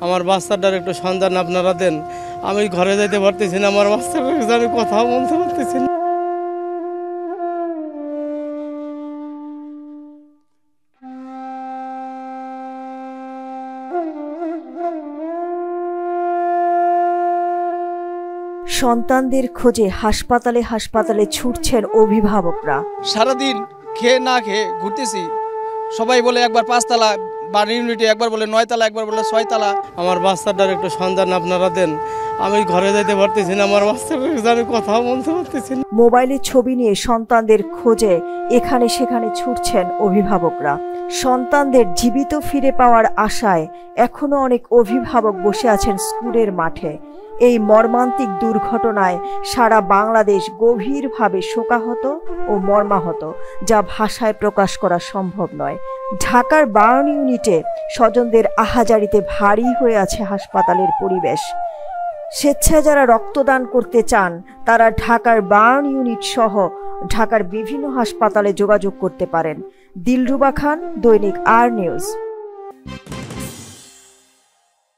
আমার বাচ্চাটার একটু সন্ধান আপনারা দেন। আমি ঘরে যাইতে পারতেছি না, আমার বাচ্চাটার সাথে আমি কথাও বলতে পারতেছি না। সন্তানদের খোঁজে হাসপাতালে হাসপাতালে ছুটছেন অভিভাবকরা। সারাদিন খেয়ে না খেয়ে ঘুরতেছি। সবাই বলে একবার 5 তলা বাড়ি ইউনিটে, একবার বলে 9 তলা, একবার বলে 6 তলা। আমার বাচ্চাটার একটু সন্ধান আপনারা দেন। আমি ঘরে যাইতে পারতেছি না, আমার বাচ্চাটার সাথে আমি কথাও বলতে পারতেছি না। মোবাইলে ছবি নিয়ে সন্তানদের খোঁজে এখানে সেখানে ছুটছেন অভিভাবকরা। সন্তানদের জীবিত ফিরে পাওয়ার আশায় এখনো অনেক অভিভাবক বসে আছেন স্কুলের মাঠে। এই মর্মান্তিক দুর্ঘটনায় সারা বাংলাদেশ গভীরভাবে শোকাহত ও মর্মাহত, যা ভাষায় প্রকাশ করা সম্ভব নয়। ঢাকার বার্ন ইউনিটে স্বজনদের আহাজারিতে ভারী হয়ে আছে হাসপাতালের পরিবেশ। স্বেচ্ছায় যারা রক্তদান করতে চান তারা ঢাকার বার্ন ইউনিট সহ ঢাকার বিভিন্ন হাসপাতালে যোগাযোগ করতে পারেন। দিলরুবা খান, দৈনিক আর নিউজ।